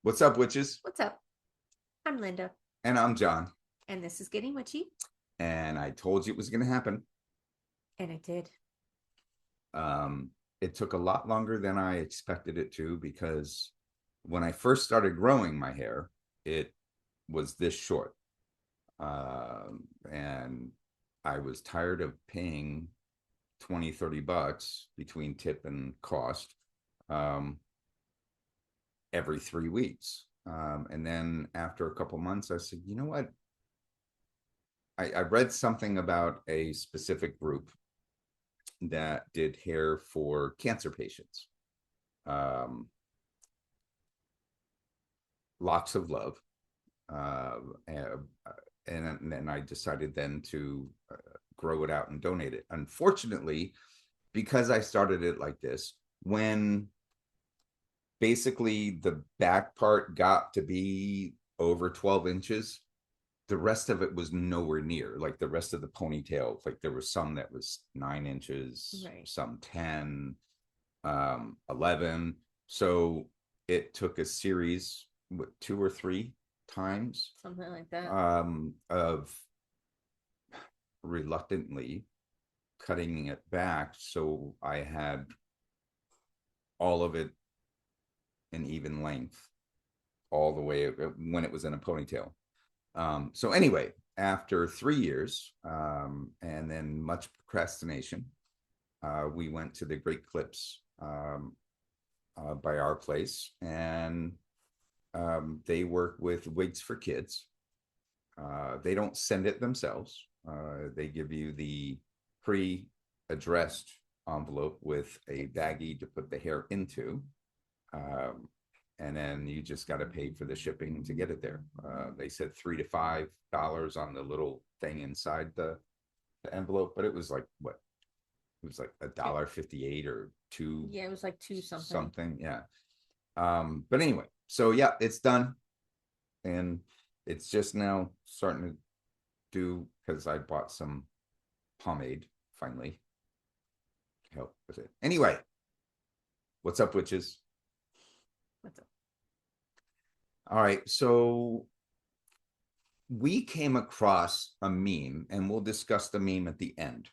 What's up, witches? What's up? I'm Linda, And I'm John. and this is Getting Witchy, And I told you it was going to happen. and it did. It took a lot longer than I expected it to because when I first started growing my hair, it was this short. And I was tired of paying 20, $30 between tip and cost every 3 weeks. And then after a couple months, I said, you know what? I read something about a specific group that did hair for cancer patients. Lots of love. And I decided then to grow it out and donate it. Unfortunately, because I started it like this, when basically the back part got to be over 12 inches, the rest of it was nowhere near. Like the rest of the ponytail, like there was some that was 9 inches, Right. some 10, 11. So it took a series, what, 2 or 3 times Something like that. of reluctantly cutting it back so I had all of it an even length all the way when it was in a ponytail. So anyway, after 3 years and then much procrastination, we went to the Great Clips by our place, and they work with wigs for kids. They don't send it themselves. They give you the pre-addressed envelope with a baggie to put the hair into. And then you just got to pay for the shipping to get it there. They said $3 to $5 on the little thing inside the envelope, but it was like what? It was like $1.58 or two. Yeah, it was like two something. Something, yeah. But anyway, so yeah, it's done, and it's just now starting to do because I bought some pomade finally to help with it. Anyway, what's up, witches? What's up? All right, so we came across a meme, and we'll discuss the meme at the end.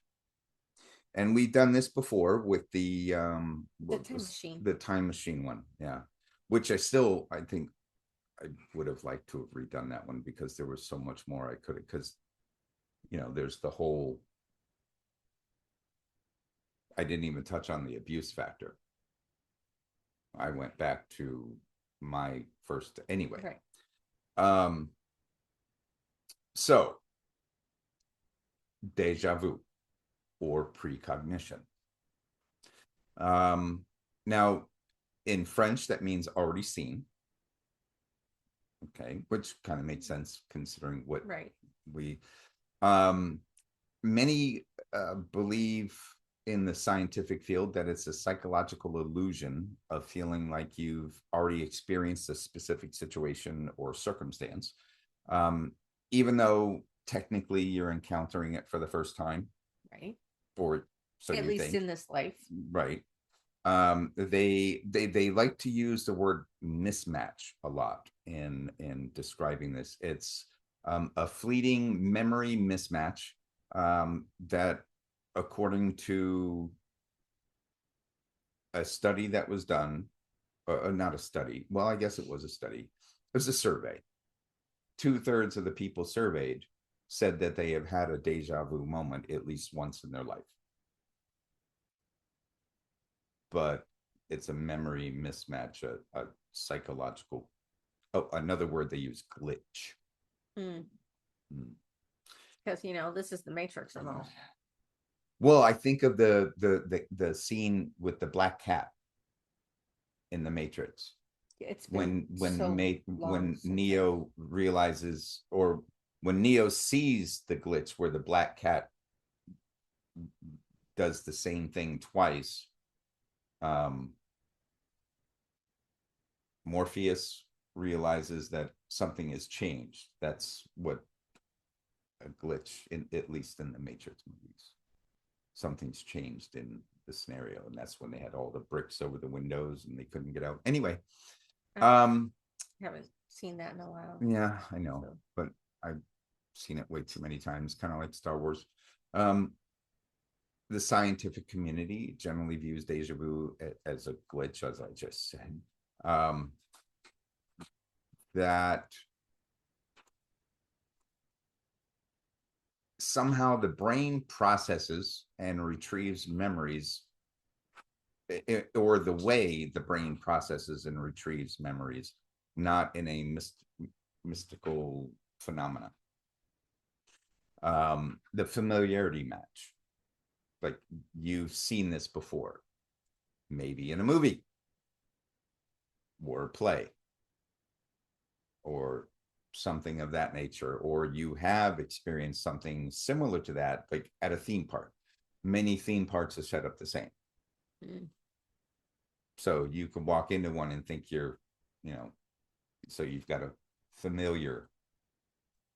And we've done this before with the time machine. The time machine one, yeah. Which I think I would have liked to have redone that one because there was so much more I could have, because there's the whole, I didn't even touch on the abuse factor. I went back to my first anyway. Right. So déjà vu or precognition. Now in French that means already seen. Okay, which kind of makes sense considering what Right. we many believe in the scientific field that it's a psychological illusion of feeling like you've already experienced a specific situation or circumstance, even though technically you're encountering it for the first time. Right. Or so at you least think. In this life. Right. They like to use the word mismatch a lot in describing this. It's a fleeting memory mismatch that, according to a study that was done, not a study, well, I guess it was a study, it was a survey. 2/3 of the people surveyed said that they have had a deja vu moment at least once in their life. But it's a memory mismatch, a psychological. Oh, another word they use, glitch. Because this is the Matrix of all. Well, I think of the scene with the black cat in the Matrix. It's when when Neo realizes, or when Neo sees the glitch where the black cat does the same thing twice. Morpheus realizes that something has changed. That's what a glitch, at least in the Matrix movies. Something's changed in the scenario, and that's when they had all the bricks over the windows and they couldn't get out. Anyway, Haven't seen that in a while. Yeah, I know, So. but I've seen it way too many times, kind of like Star Wars. Um, the scientific community generally views deja vu as a glitch, as I just said. Um, that somehow the brain processes and retrieves memories, or the way the brain processes and retrieves memories, not in a mystical phenomena. The familiarity match, like you've seen this before, maybe in a movie or a play or something of that nature, or you have experienced something similar to that, like at a theme park. Many theme parks are set up the same. Mm. So you can walk into one and think you're, so you've got a familiar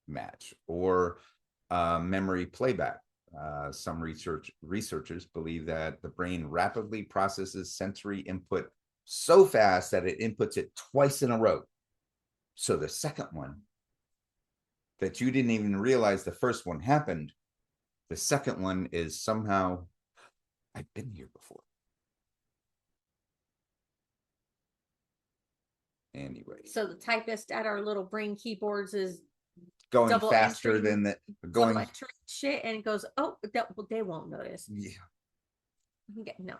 match, or memory playback. Some researchers believe that the brain rapidly processes sensory input so fast that it inputs it twice in a row. So the second one that you didn't even realize the first one happened, the second one is somehow, I've been here before. Anyway. So the typist at our little brain keyboards is Going double faster entering, than the double entering shit, and it goes, oh, they won't notice. Yeah. No.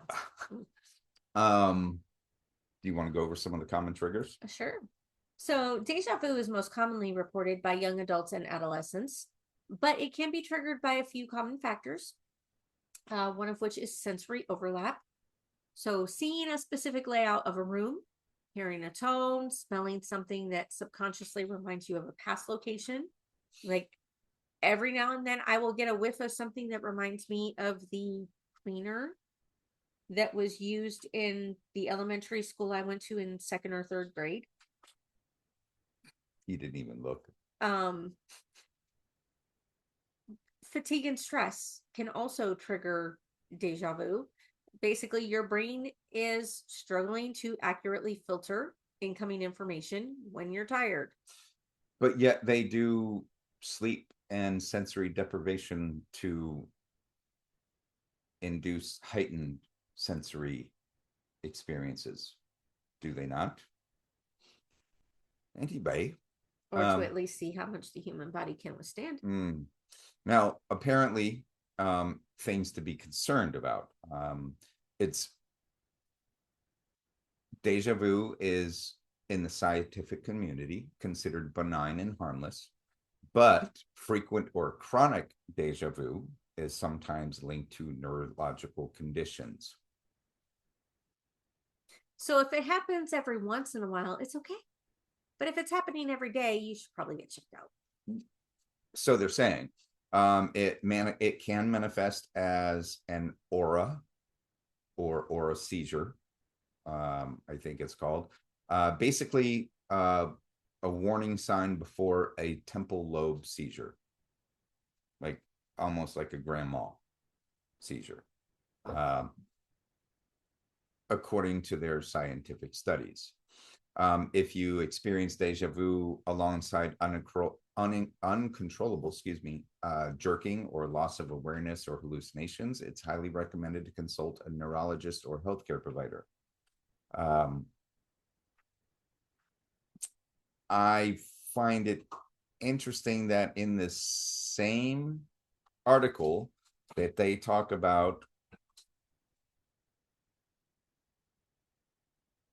Do you want to go over some of the common triggers? Sure. So deja vu is most commonly reported by young adults and adolescents, but it can be triggered by a few common factors, one of which is sensory overlap. So seeing a specific layout of a room, hearing a tone, smelling something that subconsciously reminds you of a past location. Like every now and then I will get a whiff of something that reminds me of the cleaner that was used in the elementary school I went to in second or third grade. You didn't even look. Fatigue and stress can also trigger deja vu. Basically, your brain is struggling to accurately filter incoming information when you're tired. But yet they do sleep and sensory deprivation to induce heightened sensory experiences, do they not? Anyway. Or to at least see how much the human body can withstand. Now, apparently, things to be concerned about. It's deja vu is in the scientific community considered benign and harmless, but frequent or chronic deja vu is sometimes linked to neurological conditions. So if it happens every once in a while, it's okay. But if it's happening every day, you should probably get checked out. So they're saying it can manifest as an aura or a seizure. I think it's called. Basically, a warning sign before a temporal lobe seizure, like almost like a grand mal seizure, according to their scientific studies. If you experience deja vu alongside uncontrollable, jerking or loss of awareness or hallucinations, it's highly recommended to consult a neurologist or healthcare provider. I find it interesting that in the same article that they talk about,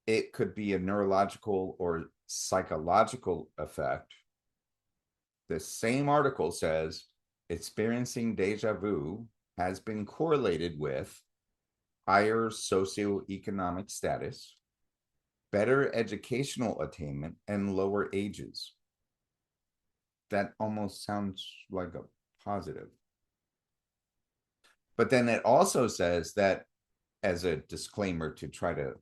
it could be a neurological or psychological effect. The same article says experiencing deja vu has been correlated with higher socioeconomic status, better educational attainment, and lower ages. That almost sounds like a positive. But then it also says that, as a disclaimer to try to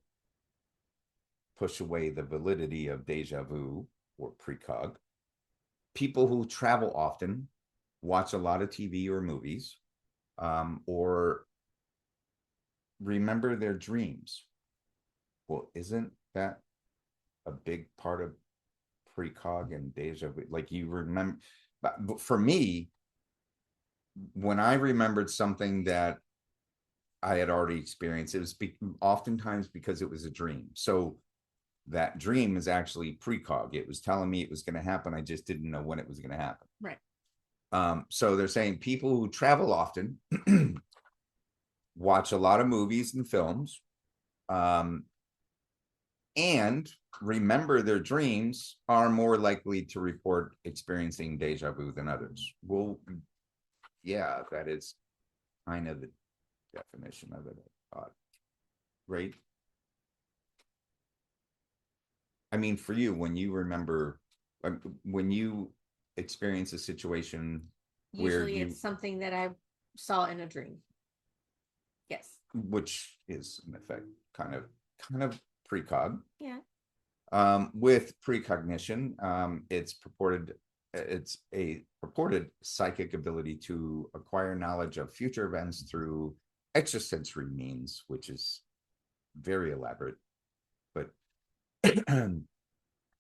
push away the validity of deja vu or precog, people who travel often, watch a lot of TV or movies, or remember their dreams. Well, isn't that a big part of precog and deja vu. Like you remember, but for me, when I remembered something that I had already experienced, it was oftentimes because it was a dream. So that dream is actually precog. It was telling me it was going to happen. I just didn't know when it was going to happen. Right. So they're saying people who travel often, watch a lot of movies and films, and remember their dreams are more likely to report experiencing deja vu than others. Well, yeah, that is kind of the definition of it. Right? I mean, for you, when you remember, when you experience a situation where Usually you, it's something that I saw in a dream. Yes. which is in effect kind of precog. Yeah. With precognition, it's a purported psychic ability to acquire knowledge of future events through extrasensory means, which is very elaborate. But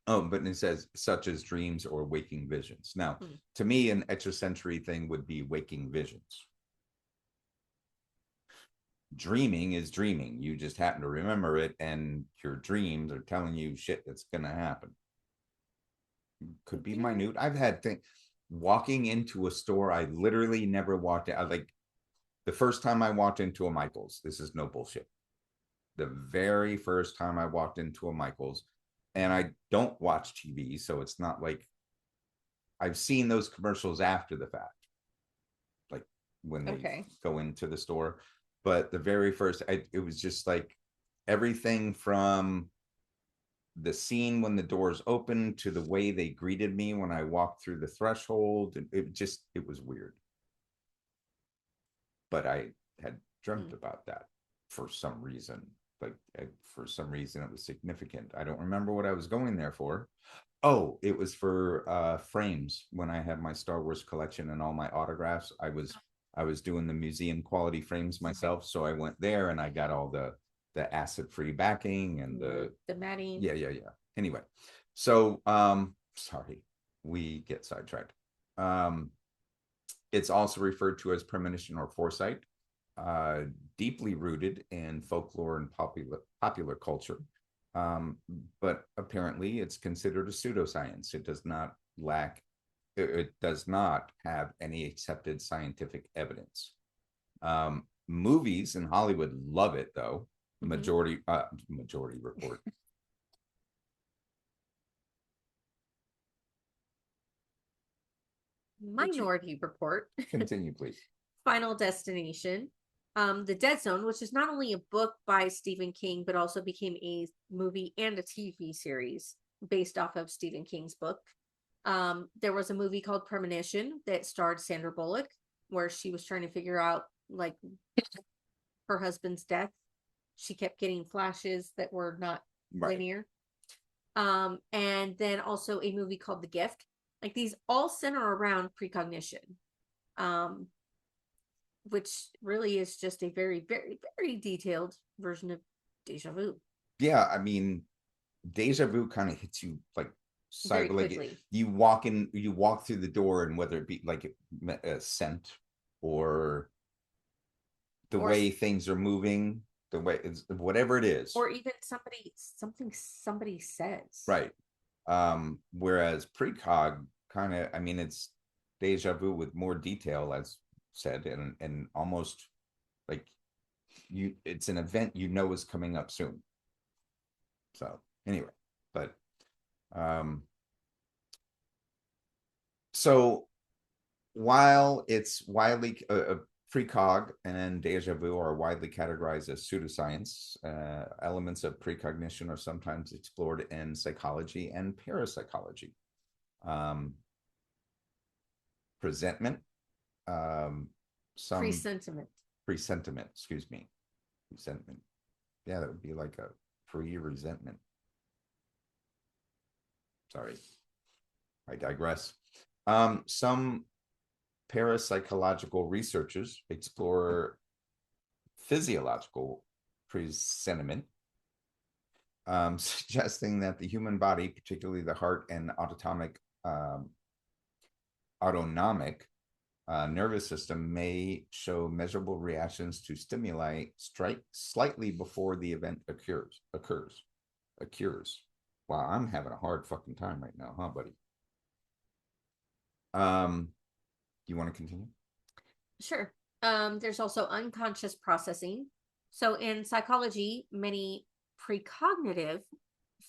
but it says such as dreams or waking visions. Now, to me, an extrasensory thing would be waking visions. Dreaming is dreaming. You just happen to remember it, and your dreams are telling you shit that's gonna happen. Could be minute. I've had things walking into a store. I literally never walked out. Like the first time I walked into a Michael's, this is no bullshit. The very first time I walked into a Michael's, and I don't watch TV, so it's not like I've seen those commercials after the fact, like when they go into the store. But the very first, it was just like everything from the scene when the doors opened to the way they greeted me when I walked through the threshold. It was weird. But I had dreamt about that for some reason. Like for some reason it was significant. I don't remember what I was going there for. Oh, it was for frames. When I had my Star Wars collection and all my autographs, I was doing the museum quality frames myself. So I went there and I got all the acid-free backing and the matting. Yeah. Anyway, so sorry, we get sidetracked. It's also referred to as premonition or foresight, deeply rooted in folklore and popular culture. But apparently it's considered a pseudoscience. It does not have any accepted scientific evidence. Movies in Hollywood love it though. Majority Report. Minority Report. Continue, please. Final Destination. The Dead Zone, which is not only a book by Stephen King, but also became a movie and a TV series based off of Stephen King's book. There was a movie called Premonition that starred Sandra Bullock, where she was trying to figure out like her husband's death. She kept getting flashes that were not linear. And then also a movie called The Gift. Like these all center around precognition, which really is just a very, very, very detailed version of deja vu. Yeah, I mean, deja vu kind of hits you like very quickly. Like you walk through the door, and whether it be like a scent or the way things are moving, the way it's whatever it is, or even somebody says, right? Whereas precog kind of, I mean, it's deja vu with more detail, as said, and almost like it's an event is coming up soon. So anyway, but so while it's widely precog and deja vu are widely categorized as pseudoscience, elements of precognition are sometimes explored in psychology and parapsychology. Presentiment, presentiment, excuse me. Resentment. Yeah, that would be like a pre-resentment. Sorry, I digress. Some parapsychological researchers explore physiological presentiment suggesting that the human body, particularly the heart and um, autonomic nervous system, may show measurable reactions to stimuli strike slightly before the event occurs. Wow, I'm having a hard fucking time right now, huh, buddy? You want to continue? Sure. There's also unconscious processing. So in psychology, many precognitive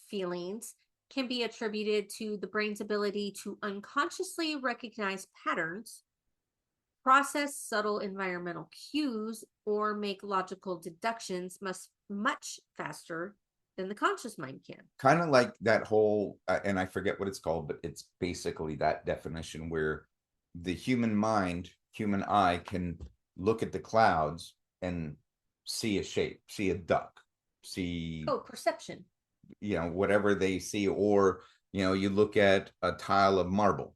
feelings can be attributed to the brain's ability to unconsciously recognize patterns, process subtle environmental cues, or make logical deductions much faster than the conscious mind can. Kind of like that whole, and I forget what it's called, but it's basically that definition where the human mind, human eye can look at the clouds and see a shape, see a duck, see, Perception. whatever they see, or, you look at a tile of marble.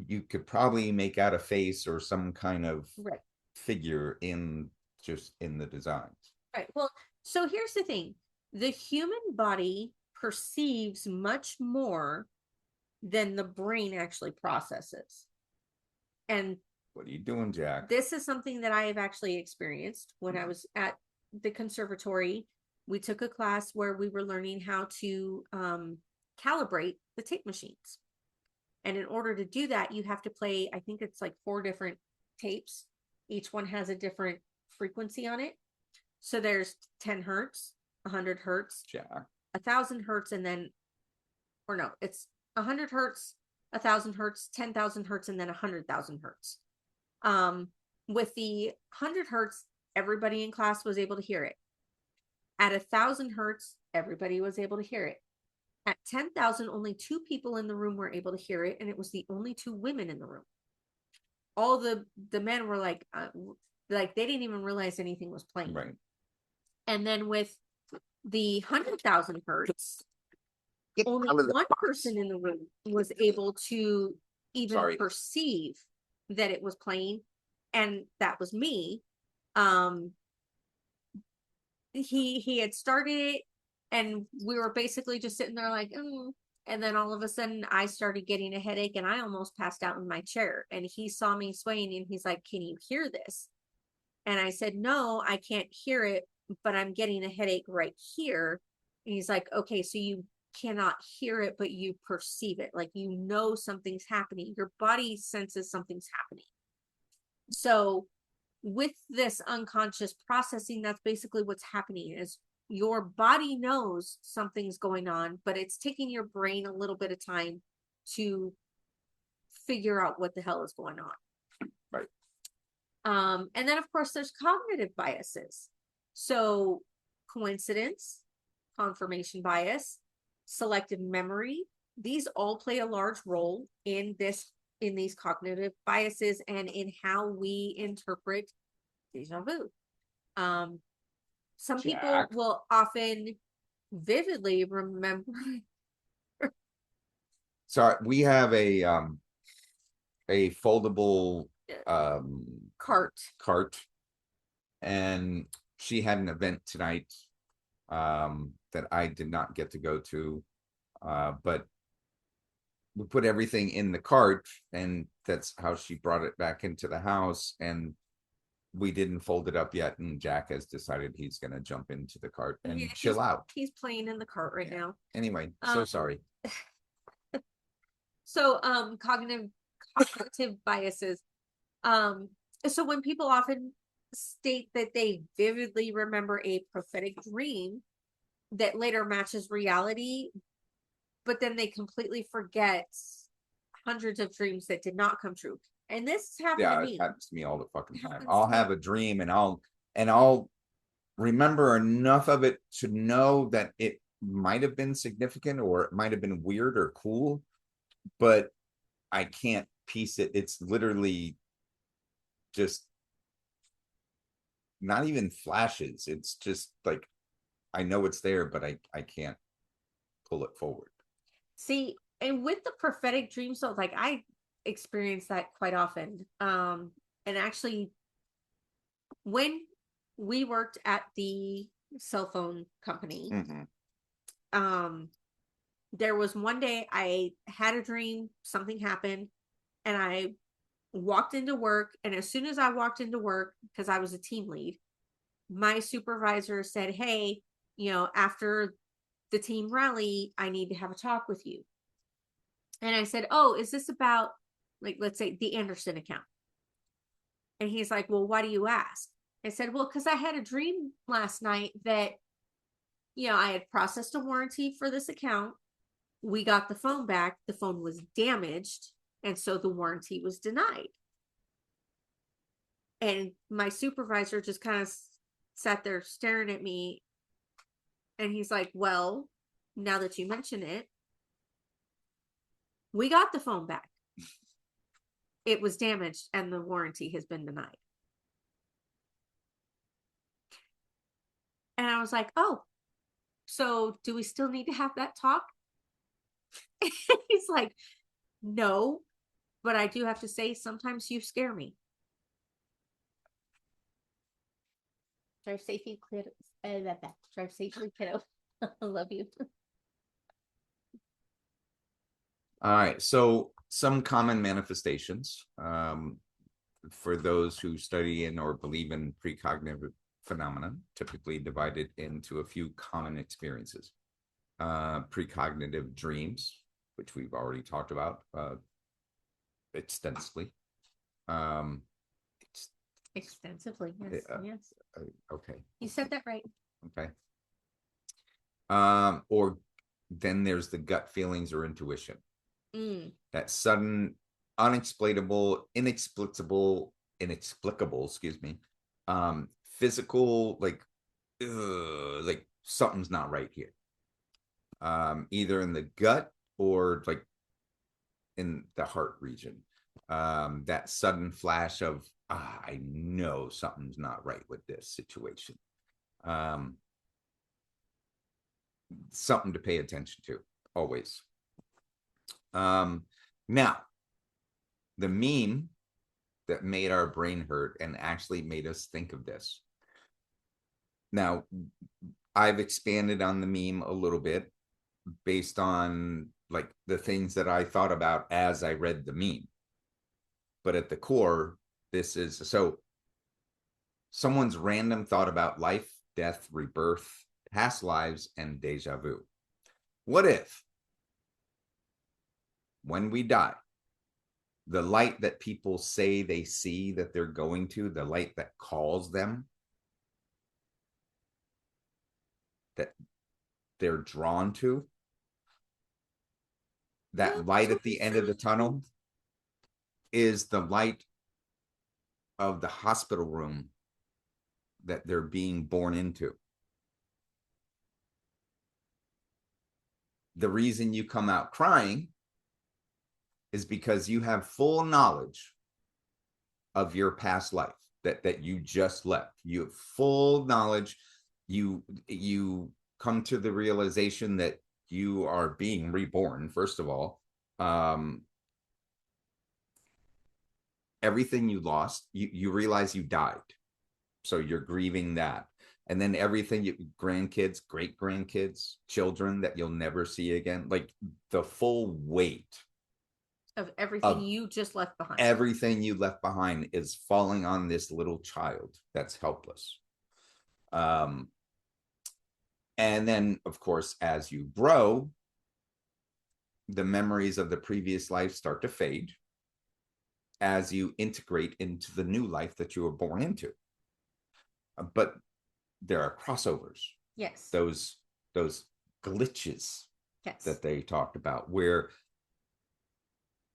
You could probably make out a face or some kind of right. figure just in the designs. Right. Well, so here's the thing. The human body perceives much more than the brain actually processes. And what are you doing, Jack? This is something that I have actually experienced when I was at the conservatory. We took a class where we were learning how to calibrate the tape machines. And in order to do that, you have to play, I think it's like 4 different tapes. Each one has a different frequency on it. So there's 10 hertz, 100 hertz, Jack. 1,000 hertz, and then, or no, it's 100 hertz, 1,000 hertz, 10,000 hertz, and then 100,000 hertz. With the 100 hertz, everybody in class was able to hear it. At 1,000 hertz, everybody was able to hear it. At 10,000, only 2 people in the room were able to hear it, and it was the only 2 women in the room. All the men were like they didn't even realize anything was playing. Right. And then with the 100,000 hertz, only one person in the room was able to even perceive that it was playing, and that was me. He had started it, and we were basically just sitting there like, and then all of a sudden I started getting a headache, and I almost passed out in my chair. And he saw me swaying, and he's like, "Can you hear this?" And I said, "No, I can't hear it, but I'm getting a headache right here." And he's like, "Okay, so you cannot hear it, but you perceive it. Like, something's happening. Your body senses something's happening." So with this unconscious processing, that's basically what's happening is your body knows something's going on, but it's taking your brain a little bit of time to figure out what the hell is going on. Right. And then of course there's cognitive biases. So coincidence, confirmation bias, selective memory, these all play a large role in these cognitive biases and in how we interpret déjà vu. Some people will often vividly remember. So we have a foldable cart, and she had an event tonight that I did not get to go to, but we put everything in the cart, and that's how she brought it back into the house, and we didn't fold it up yet, and Jack has decided he's going to jump into the cart and chill out. He's playing in the cart right now. Anyway, so sorry. So cognitive biases. So when people often state that they vividly remember a prophetic dream that later matches reality, but then they completely forget hundreds of dreams that did not come true. And this happened to me. It happens to me all the fucking time. I'll have a dream and I'll remember enough of it to know that it might have been significant or it might have been weird or cool, but I can't piece it. It's literally just not even flashes. It's just like I know it's there, but I can't pull it forward. See, and with the prophetic dreams, so like I experience that quite often. And actually, when we worked at the cell phone company. Mm-hmm. There was one day I had a dream, something happened, and I walked into work. And as soon as I walked into work, because I was a team lead, my supervisor said, "Hey, after the team rally, I need to have a talk with you." And I said, "Oh, is this about, like, let's say the Anderson account?" And he's like, "Well, why do you ask?" I said, "Well, because I had a dream last night that, I had processed a warranty for this account. We got the phone back. The phone was damaged. And so the warranty was denied." And my supervisor just kind of sat there staring at me. And he's like, "Well, now that you mention it, we got the phone back. It was damaged and the warranty has been denied." And I was like, "Oh, so do we still need to have that talk?" He's like, "No, but I do have to say, sometimes you scare me." Drive safely, kiddo. Drive safely, kiddo. I love you. All right. So some common manifestations for those who study in or believe in precognitive phenomenon, typically divided into a few common experiences. Precognitive dreams, which we've already talked about extensively. Um, Extensively, yes, yes. Okay. You said that right. Okay. Or then there's the gut feelings or intuition. That sudden, inexplicable, excuse me, physical, like something's not right here. Either in the gut or like in the heart region. That sudden flash of, I know something's not right with this situation. Something to pay attention to, always. Now, the meme that made our brain hurt and actually made us think of this. Now, I've expanded on the meme a little bit based on like the things that I thought about as I read the meme. But at the core, this is so someone's random thought about life, death, rebirth, past lives, and deja vu. What if, when we die, the light that people say they see that they're going to, the light that calls them, that they're drawn to, that light at the end of the tunnel is the light of the hospital room that they're being born into. The reason you come out crying is because you have full knowledge of your past life that you just left. You have full knowledge. You come to the realization that you are being reborn, first of all. Everything you lost, you realize you died. So you're grieving that. And then everything, grandkids, great grandkids, children that you'll never see again, like the full weight of everything you just left behind. Everything you left behind is falling on this little child that's helpless. And then, of course, as you grow, the memories of the previous life start to fade as you integrate into the new life that you were born into. But there are crossovers. Yes. Those glitches, yes, that they talked about, where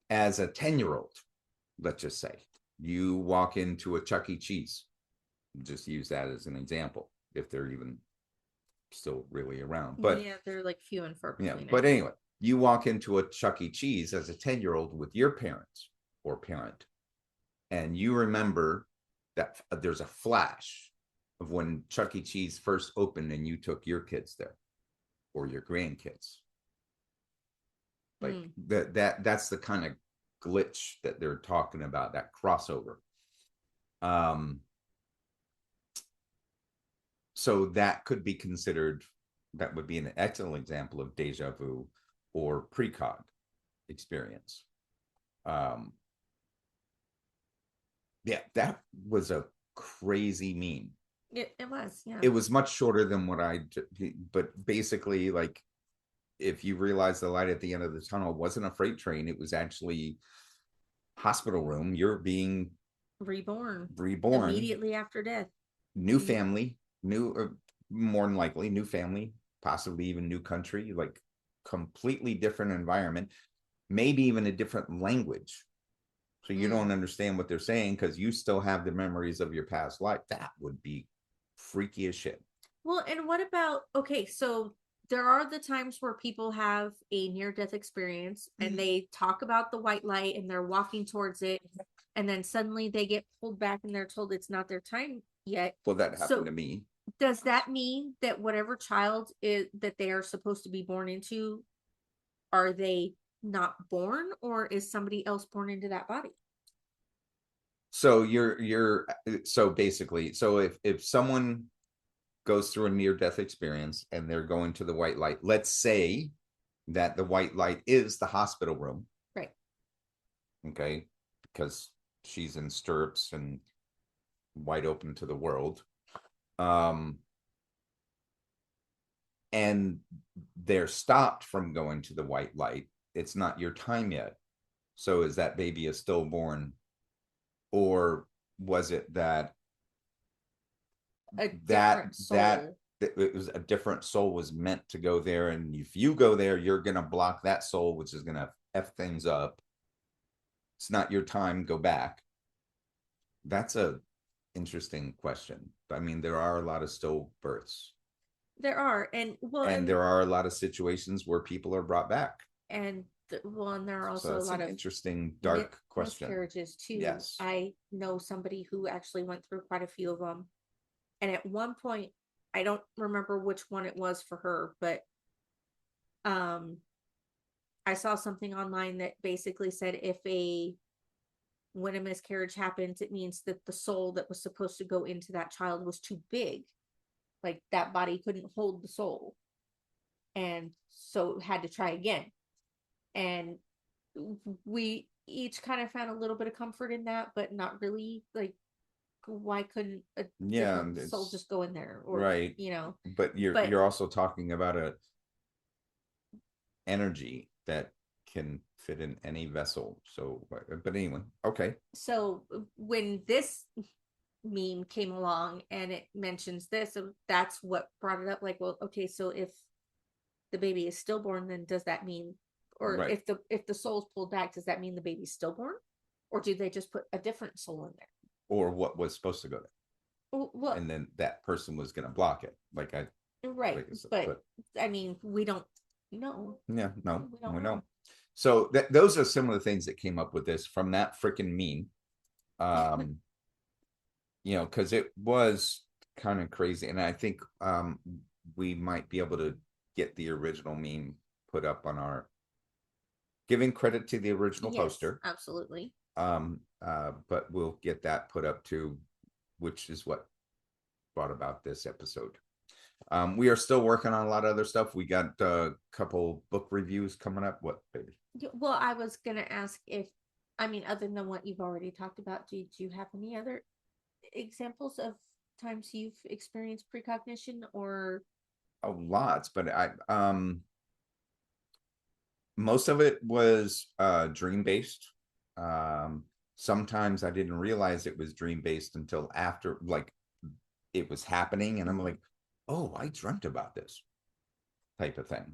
as a 10-year-old, let's just say, you walk into a Chuck E. Cheese, just use that as an example, if they're even still really around. But yeah, they're like few and far between. Yeah, but anyway, you walk into a Chuck E. Cheese as a 10-year-old with your parents or parent, and you remember that there's a flash of when Chuck E. Cheese first opened and you took your kids there or your grandkids. Like that's the kind of glitch that they're talking about, that crossover. So that could be considered, that would be an excellent example of deja vu or precog experience. Um, yeah, that was a crazy meme. It was, yeah. It was much shorter than what but basically, like, if you realize the light at the end of the tunnel wasn't a freight train, it was actually hospital room. You're being Reborn reborn, immediately after death. new family, new, more than likely, new family, possibly even new country, like completely different environment, maybe even a different language. So you don't understand what they're saying because you still have the memories of your past life. That would be freaky as shit. Well, and what about, okay, so there are the times where people have a near death experience and they talk about the white light and they're walking towards it, and then suddenly they get pulled back and they're told it's not their time yet. Well, that happened to me. Does that mean that whatever child is that they are supposed to be born into, are they not born, or is somebody else born into that body? So so basically, so if someone goes through a near death experience and they're going to the white light, let's say that the white light is the hospital room, Right. Okay, because she's in stirrups and wide open to the world. And they're stopped from going to the white light. It's not your time yet. So is that baby a stillborn, or was it that that it was a different soul was meant to go there, and if you go there, you're gonna block that soul, which is gonna f things up. It's not your time. Go back. That's a interesting question. I mean, there are a lot of stillbirths. There are, and well, and there are a lot of situations where people are brought back. And and there are also So that's a lot an of interesting, dark question. miscarriages too. Yes. I know somebody who actually went through quite a few of them, and at one point, I don't remember which one it was for her, but um, I saw something online that basically said when a miscarriage happens, it means that the soul that was supposed to go into that child was too big, like that body couldn't hold the soul, and so had to try again. And we each kind of found a little bit of comfort in that, but not really. Like, why couldn't a different soul just go in there, or right? But you're also talking about a energy that can fit in any vessel. So, but anyway, okay. So when this meme came along and it mentions this, so that's what brought it up. Like, well, okay, so if the baby is stillborn, then does that mean, or Right. if the soul's pulled back, does that mean the baby's stillborn, or do they just put a different soul in there? Or what was supposed to go there? Well, and then that person was going to block it. Right, like but I mean, we don't know. Yeah, no, We don't we know. don't. So those are some of the things that came up with this from that freaking meme. Because it was kind of crazy, and I think we might be able to get the original meme put up on our, giving credit to the original poster. Absolutely. But we'll get that put up too, which is what brought about this episode. We are still working on a lot of other stuff. We got a couple book reviews coming up. What, baby? Well, I was gonna ask if, I mean, other than what you've already talked about, do you have any other examples of times you've experienced precognition, or? Oh, lots, but most of it was dream based. Sometimes I didn't realize it was dream based until after, like, it was happening, and I'm like, oh, I dreamt about this type of thing.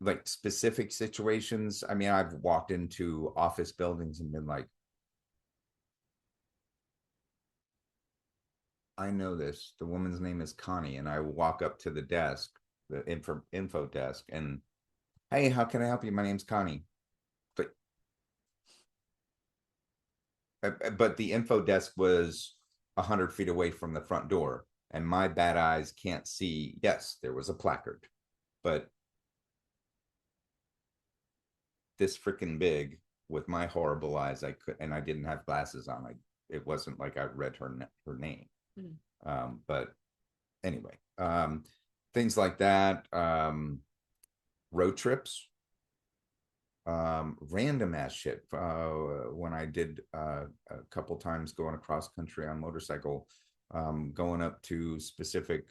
Like specific situations. I mean, I've walked into office buildings and been like, I know this. The woman's name is Connie, and I walk up to the desk, the info desk, and hey, how can I help you? My name's Connie. But the info desk was 100 feet away from the front door, and my bad eyes can't see. Yes, there was a placard, but this freaking big with my horrible eyes, I could, and I didn't have glasses on. It wasn't like I read her name. But anyway, things like that. Road trips, random ass shit. When I did a couple times going across country on motorcycle, going up to specific,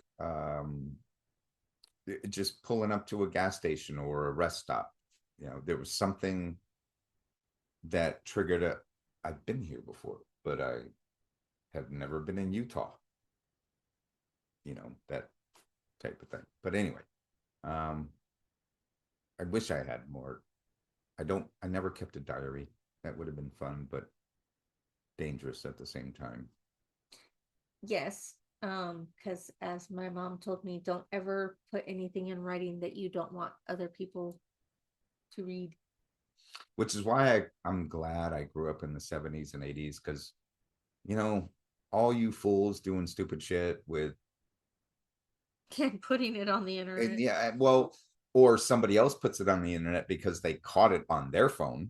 just pulling up to a gas station or a rest stop. You know, there was something that triggered a. I've been here before, but I have never been in Utah. You know, that type of thing. But anyway, um, I wish I had more. I never kept a diary. That would have been fun, but dangerous at the same time. Yes. Because as my mom told me, don't ever put anything in writing that you don't want other people to read. Which is why I'm glad I grew up in the 70s and 80s because, you know, all you fools doing stupid shit with, And putting it on the internet. yeah, well, or somebody else puts it on the internet because they caught it on their phone.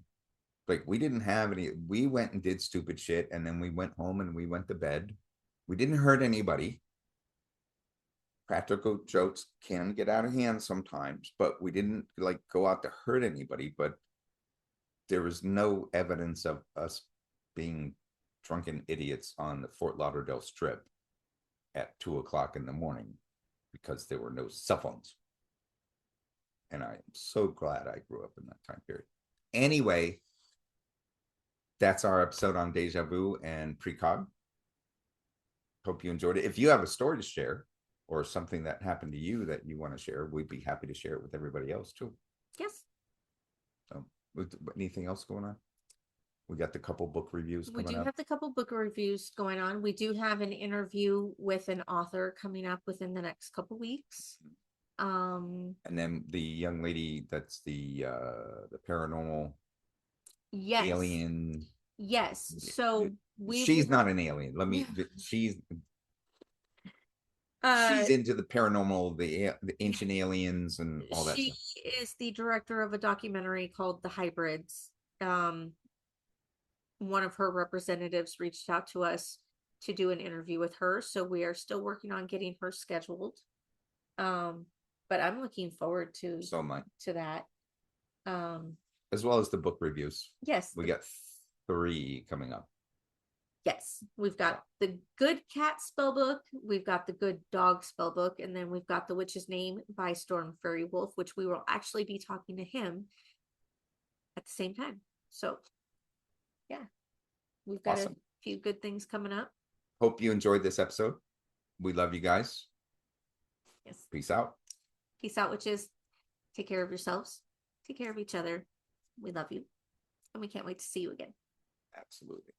Like we didn't have any, we went and did stupid shit and then we went home and we went to bed. We didn't hurt anybody. Practical jokes can get out of hand sometimes, but we didn't like go out to hurt anybody. But there was no evidence of us being drunken idiots on the Fort Lauderdale Strip at 2 o'clock in the morning because there were no cell phones. And I am so glad I grew up in that time period. Anyway, that's our episode on Deja Vu and Precog. Hope you enjoyed it. If you have a story to share or something that happened to you that you want to share, we'd be happy to share it with everybody else too. Yes. So, anything else going on? We got the couple book reviews We coming do up. have the couple book reviews going on. We do have an interview with an author coming up within the next couple weeks. And then the young lady that's the paranormal Yes. alien. Yes. So she's not an alien. She's into the paranormal, the ancient aliens and all that she stuff. is the director of a documentary called The Hybrids. One of her representatives reached out to us to do an interview with her, so we are still working on getting her scheduled. But I'm looking forward to So much to that. As well as the book reviews. Yes, We got 3 coming up. yes, we've got the Good Cat Spellbook, we've got the Good Dog Spellbook, and then we've got The Witch's Name by Storm Fairy Wolf, which we will actually be talking to him at the same time. So, yeah, we've got Awesome. a few good things coming up. Hope you enjoyed this episode. We love you guys. Yes. Peace out. Peace out, witches. Take care of yourselves. Take care of each other. We love you. And we can't wait to see you again. Absolutely.